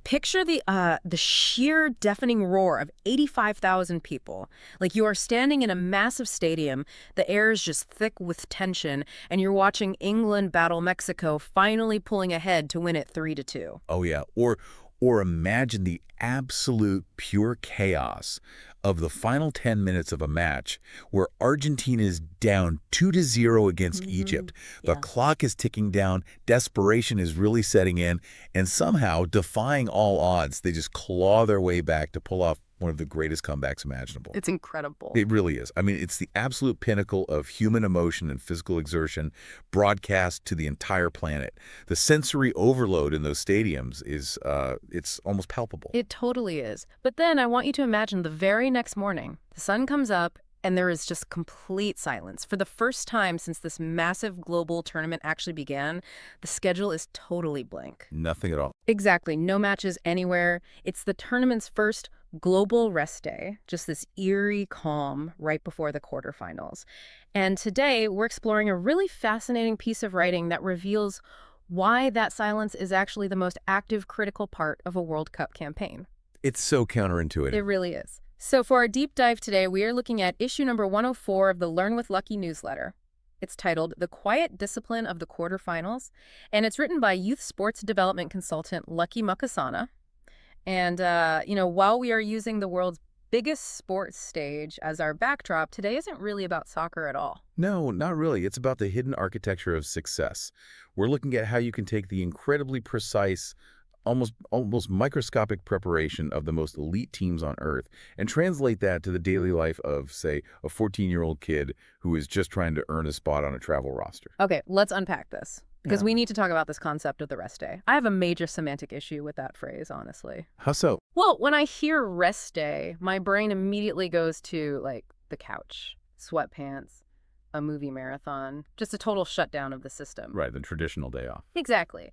Picture the sheer deafening roar of 85,000 people. Like you are standing in a massive stadium, the air is just thick with tension, and you're watching England battle Mexico, finally pulling ahead to win it 3-2. Oh, yeah. Or imagine the absolute pure chaos of the final 10 minutes of a match where Argentina is down 2-0 against Egypt. The clock is ticking down, desperation is really setting in, and somehow, defying all odds, they just claw their way back to pull off one of the greatest comebacks imaginable. It's incredible. It really is. I mean, it's the absolute pinnacle of human emotion and physical exertion broadcast to the entire planet. The sensory overload in those stadiums is, it's almost palpable. It totally is. But then I want you to imagine the very next morning, the sun comes up, and there is just complete silence. For the first time since this massive global tournament actually began, the schedule is totally blank. Nothing at all. Exactly. No matches anywhere. It's the tournament's first global rest day, just this eerie calm right before the quarterfinals. And today, we're exploring a really fascinating piece of writing that reveals why that silence is actually the most active, critical part of a World Cup campaign. It's so counterintuitive. It really is. So for our deep dive today, we are looking at issue number 104 of the Learn with Lucky newsletter. It's titled The Quiet Discipline of the Quarterfinals, and it's written by youth sports development consultant Lucky Makasana. And, while we are using the world's biggest sports stage as our backdrop, today isn't really about soccer at all. No, not really. It's about the hidden architecture of success. We're looking at how you can take the incredibly precise, almost microscopic preparation of the most elite teams on Earth and translate that to the daily life of, say, a 14-year-old kid who is just trying to earn a spot on a travel roster. Okay, let's unpack this. Because Yeah. we need to talk about this concept of the rest day. I have a major semantic issue with that phrase, honestly. How so? Well, when I hear rest day, my brain immediately goes to, like, the couch, sweatpants, a movie marathon, just a total shutdown of the system. Right, the traditional day off. Exactly.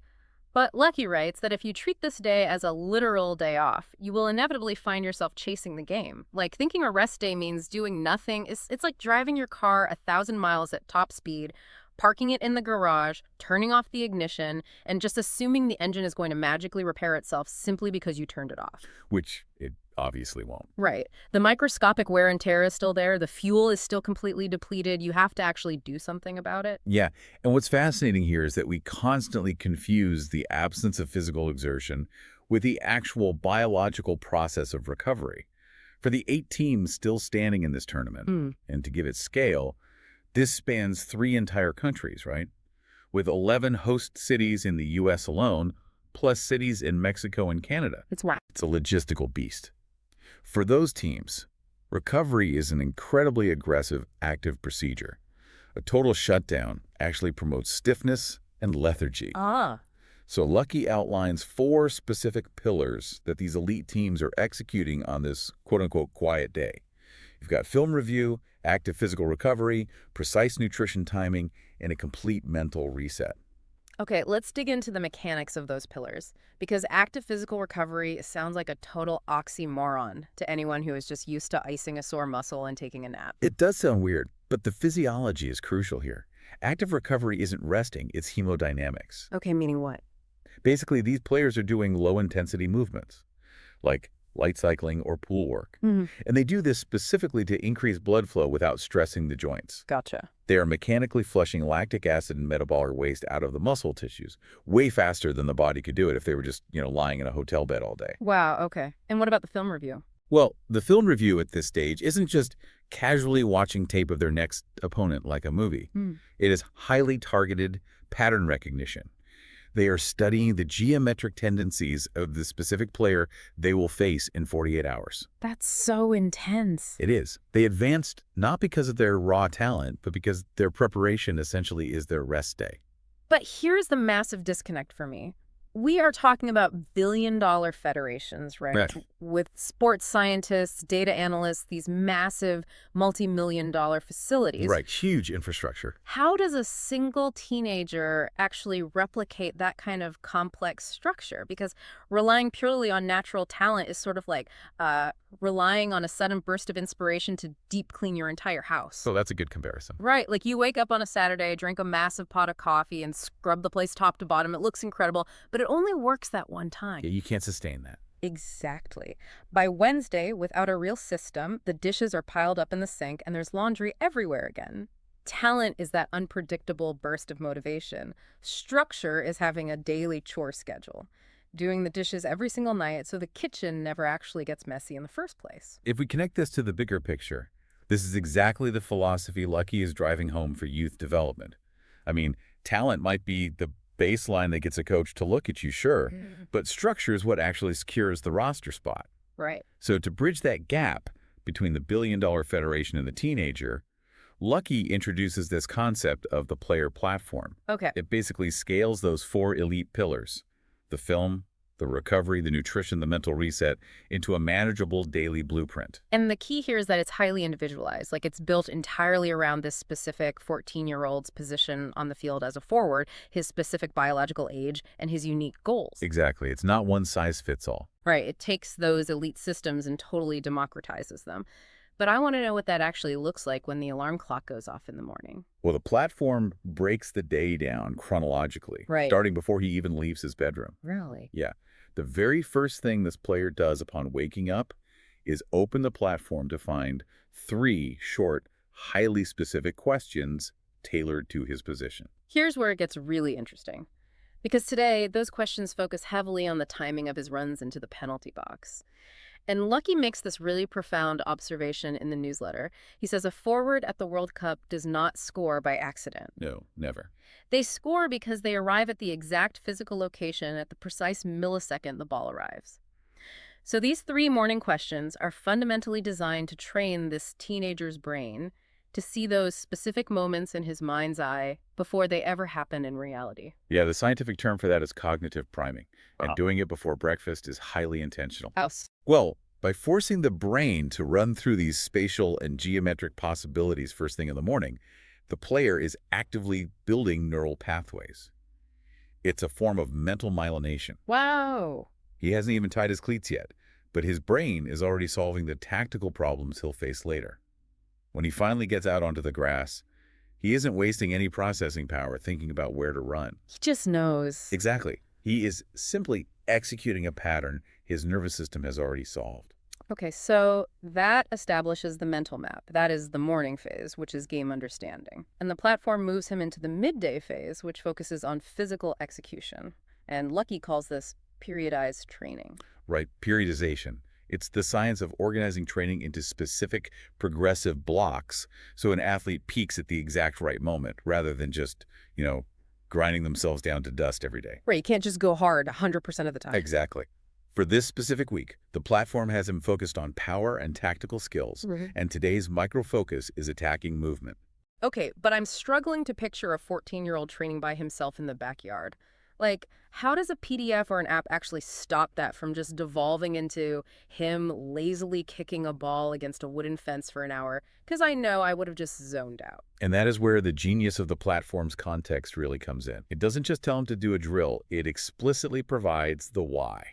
But Lucky writes that if you treat this day as a literal day off, you will inevitably find yourself chasing the game. Like, thinking a rest day means doing nothing, it's like driving your car 1,000 miles at top speed, parking it in the garage, turning off the ignition, and just assuming the engine is going to magically repair itself simply because you turned it off. Which it obviously won't. Right. The microscopic wear and tear is still there. The fuel is still completely depleted. You have to actually do something about it. Yeah, and what's fascinating here is that we constantly confuse the absence of physical exertion with the actual biological process of recovery. For the 8 teams still standing in this tournament, and to give it scale, this spans 3 entire countries, right? With 11 host cities in the U.S. alone, plus cities in Mexico and Canada. It's wow. It's a logistical beast. For those teams, recovery is an incredibly aggressive, active procedure. A total shutdown actually promotes stiffness and lethargy. So Lucky outlines 4 specific pillars that these elite teams are executing on this quote-unquote quiet day. You've got film review, active physical recovery, precise nutrition timing, and a complete mental reset. Okay, let's dig into the mechanics of those pillars, because active physical recovery sounds like a total oxymoron to anyone who is just used to icing a sore muscle and taking a nap. It does sound weird, but the physiology is crucial here. Active recovery isn't resting, it's hemodynamics. Okay, meaning what? Basically, these players are doing low-intensity movements, like light cycling or pool work. And they do this specifically to increase blood flow without stressing the joints. Gotcha. They are mechanically flushing lactic acid and metabolic waste out of the muscle tissues, way faster than the body could do it if they were just, lying in a hotel bed all day. Wow, okay. And what about the film review? Well, the film review at this stage isn't just casually watching tape of their next opponent like a movie. It is highly targeted pattern recognition. They are studying the geometric tendencies of the specific player they will face in 48 hours. That's so intense. It is. They advanced not because of their raw talent, but because their preparation essentially is their rest day. But here's the massive disconnect for me. We are talking about billion-dollar federations, right? With sports scientists, data analysts, these massive multi-million-dollar facilities. Right, huge infrastructure. How does a single teenager actually replicate that kind of complex structure? Because relying purely on natural talent is sort of like relying on a sudden burst of inspiration to deep clean your entire house. So that's a good comparison. Right, like you wake up on a Saturday, drink a massive pot of coffee, and scrub the place top to bottom. It looks incredible, but it only works that one time. Yeah, you can't sustain that. Exactly. By Wednesday, without a real system, the dishes are piled up in the sink and there's laundry everywhere again. Talent is that unpredictable burst of motivation. Structure is having a daily chore schedule, doing the dishes every single night so the kitchen never actually gets messy in the first place. If we connect this to the bigger picture, this is exactly the philosophy Lucky is driving home for youth development. I mean, talent might be the baseline that gets a coach to look at you, sure, but structure is what actually secures the roster spot. Right. So to bridge that gap between the billion-dollar federation and the teenager, Lucky introduces this concept of the player platform. Okay. It basically scales those 4 elite pillars, the film, the recovery, the nutrition, the mental reset, into a manageable daily blueprint. And the key here is that it's highly individualized. Like it's built entirely around this specific 14-year-old's position on the field as a forward, his specific biological age, and his unique goals. Exactly. It's not one size fits all. Right. It takes those elite systems and totally democratizes them. But I want to know what that actually looks like when the alarm clock goes off in the morning. Well, the platform breaks the day down chronologically, Right. starting before he even leaves his bedroom. Really? Yeah. The very first thing this player does upon waking up is open the platform to find 3 short, highly specific questions tailored to his position. Here's where it gets really interesting. Because today, those questions focus heavily on the timing of his runs into the penalty box. And Lucky makes this really profound observation in the newsletter. He says a forward at the World Cup does not score by accident. No, never. They score because they arrive at the exact physical location at the precise millisecond the ball arrives. So these 3 morning questions are fundamentally designed to train this teenager's brain to see those specific moments in his mind's eye before they ever happen in reality. Yeah, the scientific term for that is cognitive priming, and Wow. doing it before breakfast is highly intentional. House. Well, by forcing the brain to run through these spatial and geometric possibilities first thing in the morning, the player is actively building neural pathways. It's a form of mental myelination. Wow. He hasn't even tied his cleats yet, but his brain is already solving the tactical problems he'll face later. When he finally gets out onto the grass, he isn't wasting any processing power thinking about where to run. He just knows. Exactly. He is simply executing a pattern his nervous system has already solved. Okay, so that establishes the mental map. That is the morning phase, which is game understanding. And the platform moves him into the midday phase, which focuses on physical execution. And Lucky calls this periodized training. Right, periodization. It's the science of organizing training into specific progressive blocks so an athlete peaks at the exact right moment rather than just, grinding themselves down to dust every day. Right, you can't just go hard 100% of the time. Exactly. For this specific week, the platform has him focused on power and tactical skills, and today's micro-focus is attacking movement. Okay, but I'm struggling to picture a 14-year-old training by himself in the backyard. Like, how does a PDF or an app actually stop that from just devolving into him lazily kicking a ball against a wooden fence for an hour? Because I know I would have just zoned out. And that is where the genius of the platform's context really comes in. It doesn't just tell him to do a drill, it explicitly provides the why.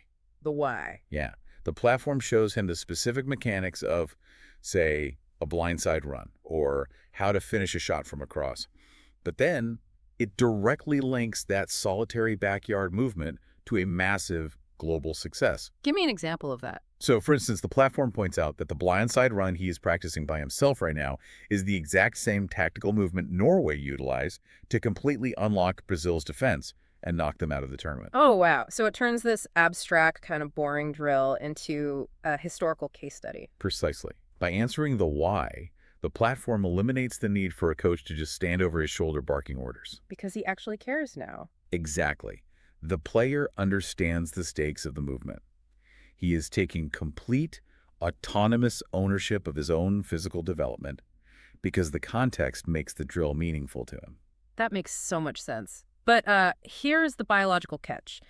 The why. Yeah. The platform shows him the specific mechanics of, say, a blindside run or how to finish a shot from across. But then it directly links that solitary backyard movement to a massive global success. Give me an example of that. So, for instance, the platform points out that the blindside run he is practicing by himself right now is the exact same tactical movement Norway utilized to completely unlock Brazil's defense and knock them out of the tournament. Oh, wow. So it turns this abstract, kind of boring drill into a historical case study. Precisely. By answering the why, the platform eliminates the need for a coach to just stand over his shoulder barking orders. Because he actually cares now. Exactly. The player understands the stakes of the movement. He is taking complete, autonomous ownership of his own physical development because the context makes the drill meaningful to him. That makes so much sense. But here's the biological catch.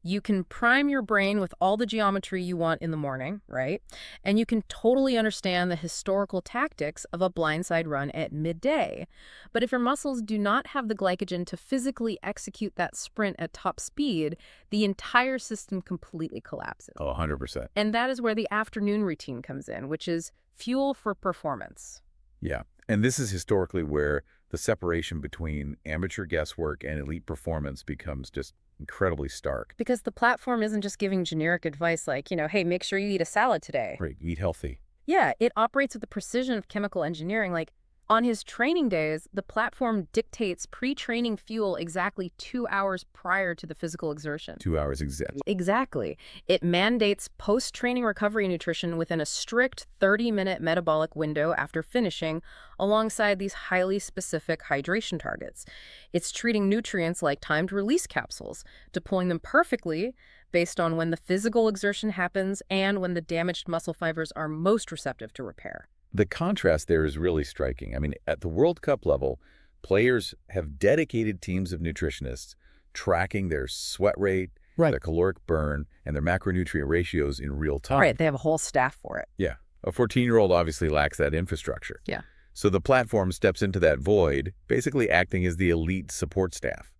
You can prime your brain with all the geometry you want in the morning, right? And you can totally understand the historical tactics of a blindside run at midday. But if your muscles do not have the glycogen to physically execute that sprint at top speed, the entire system completely collapses. Oh, 100%. And that is where the afternoon routine comes in, which is fuel for performance. Yeah. And this is historically where the separation between amateur guesswork and elite performance becomes just incredibly stark. Because the platform isn't just giving generic advice like, hey, make sure you eat a salad today. Right. Eat healthy. Yeah, it operates with the precision of chemical engineering. Like, on his training days, the platform dictates pre-training fuel exactly 2 hours prior to the physical exertion. 2 hours exactly. Exactly. It mandates post-training recovery nutrition within a strict 30-minute metabolic window after finishing, alongside these highly specific hydration targets. It's treating nutrients like timed release capsules, deploying them perfectly based on when the physical exertion happens and when the damaged muscle fibers are most receptive to repair. The contrast there is really striking. I mean, at the World Cup level, players have dedicated teams of nutritionists tracking their sweat rate, their caloric burn, and their macronutrient ratios in real time. Right, they have a whole staff for it. Yeah. A 14-year-old obviously lacks that infrastructure. Yeah. So the platform steps into that void, basically acting as the elite support staff.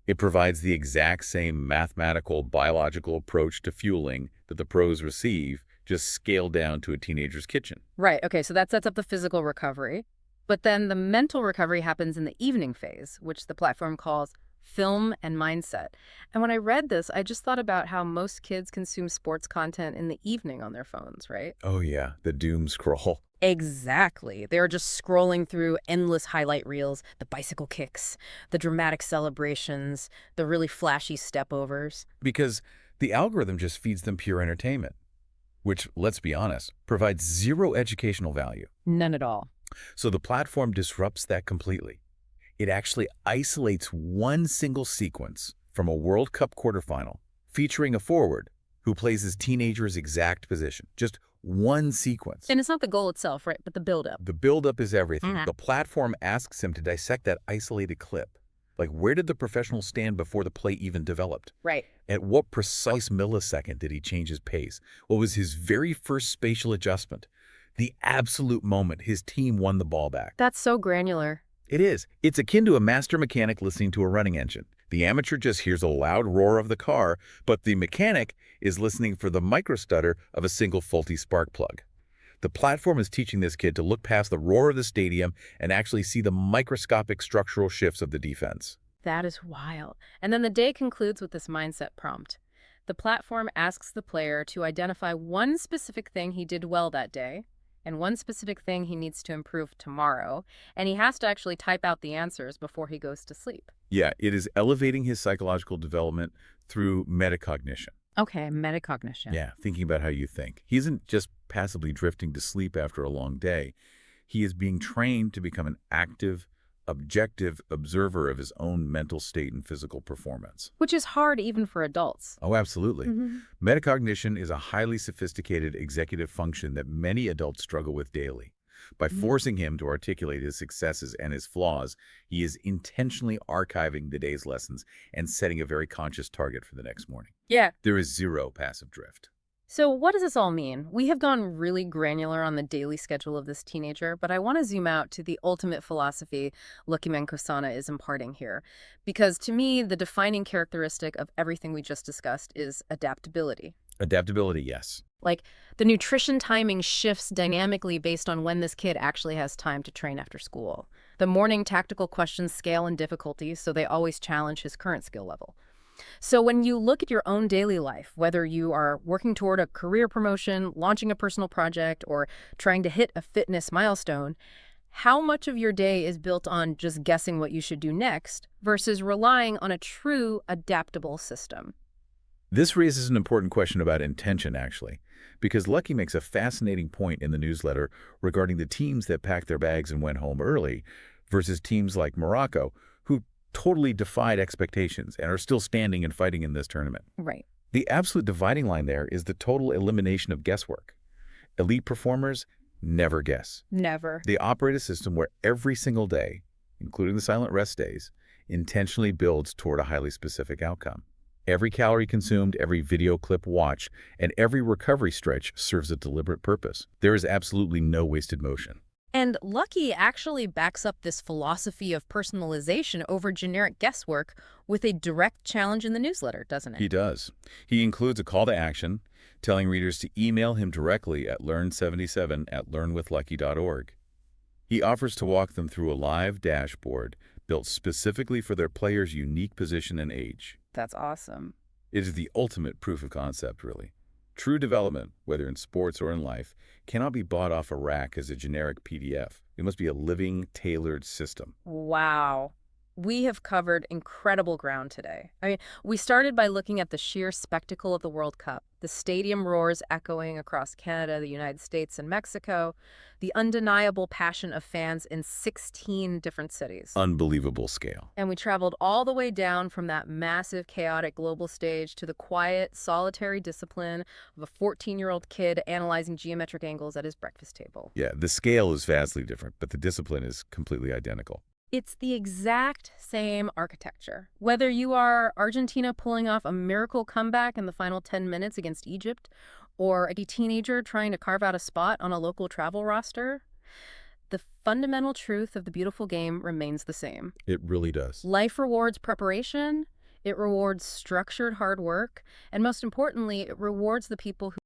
It provides the exact same mathematical, biological approach to fueling that the pros receive, just scaled down to a teenager's kitchen. Right, okay, so that sets up the physical recovery. But then the mental recovery happens in the evening phase, which the platform calls film and mindset. And when I read this, I just thought about how most kids consume sports content in the evening on their phones, right? Oh yeah, the doom scroll. Exactly. They're just scrolling through endless highlight reels, the bicycle kicks, the dramatic celebrations, the really flashy stepovers. Because the algorithm just feeds them pure entertainment, which, let's be honest, provides zero educational value. None at all. So the platform disrupts that completely. It actually isolates one single sequence from a World Cup quarterfinal featuring a forward who plays his teenager's exact position. Just one sequence. And it's not the goal itself, right, but the buildup. The buildup is everything. The platform asks him to dissect that isolated clip. Like, where did the professional stand before the play even developed? Right. At what precise millisecond did he change his pace? What was his very first spatial adjustment? The absolute moment his team won the ball back. That's so granular. It is. It's akin to a master mechanic listening to a running engine. The amateur just hears a loud roar of the car, but the mechanic is listening for the microstutter of a single faulty spark plug. The platform is teaching this kid to look past the roar of the stadium and actually see the microscopic structural shifts of the defense. That is wild. And then the day concludes with this mindset prompt. The platform asks the player to identify one specific thing he did well that day and one specific thing he needs to improve tomorrow, and he has to actually type out the answers before he goes to sleep. Yeah, it is elevating his psychological development through metacognition. Okay, metacognition. Yeah, thinking about how you think. He isn't just passively drifting to sleep after a long day. He is being trained to become an active, objective observer of his own mental state and physical performance. Which is hard even for adults. Oh, absolutely. Metacognition is a highly sophisticated executive function that many adults struggle with daily. By forcing him to articulate his successes and his flaws, he is intentionally archiving the day's lessons and setting a very conscious target for the next morning. Yeah. There is zero passive drift. So what does this all mean? We have gone really granular on the daily schedule of this teenager, but I want to zoom out to the ultimate philosophy Lucky Mankosana is imparting here. Because to me, the defining characteristic of everything we just discussed is adaptability. Adaptability, yes. Like, the nutrition timing shifts dynamically based on when this kid actually has time to train after school. The morning tactical questions scale in difficulty, so they always challenge his current skill level. So when you look at your own daily life, whether you are working toward a career promotion, launching a personal project, or trying to hit a fitness milestone, how much of your day is built on just guessing what you should do next versus relying on a true adaptable system? This raises an important question about intention, actually, because Lucky makes a fascinating point in the newsletter regarding the teams that packed their bags and went home early versus teams like Morocco, who totally defied expectations and are still standing and fighting in this tournament. Right. The absolute dividing line there is the total elimination of guesswork. Elite performers never guess. Never. They operate a system where every single day, including the silent rest days, intentionally builds toward a highly specific outcome. Every calorie consumed, every video clip watched, and every recovery stretch serves a deliberate purpose. There is absolutely no wasted motion. And Lucky actually backs up this philosophy of personalization over generic guesswork with a direct challenge in the newsletter, doesn't it? He does. He includes a call to action, telling readers to email him directly at learn77@learnwithlucky.org. He offers to walk them through a live dashboard built specifically for their player's unique position and age. That's awesome. It is the ultimate proof of concept, really. True development, whether in sports or in life, cannot be bought off a rack as a generic PDF. It must be a living, tailored system. Wow. We have covered incredible ground today. We started by looking at the sheer spectacle of the World Cup, the stadium roars echoing across Canada, the United States, and Mexico, the undeniable passion of fans in 16 different cities. Unbelievable scale. And we traveled all the way down from that massive, chaotic global stage to the quiet, solitary discipline of a 14-year-old kid analyzing geometric angles at his breakfast table. Yeah, the scale is vastly different, but the discipline is completely identical. It's the exact same architecture. Whether you are Argentina pulling off a miracle comeback in the final 10 minutes against Egypt, or a teenager trying to carve out a spot on a local travel roster, the fundamental truth of the beautiful game remains the same. It really does. Life rewards preparation, it rewards structured hard work, and most importantly, it rewards the people who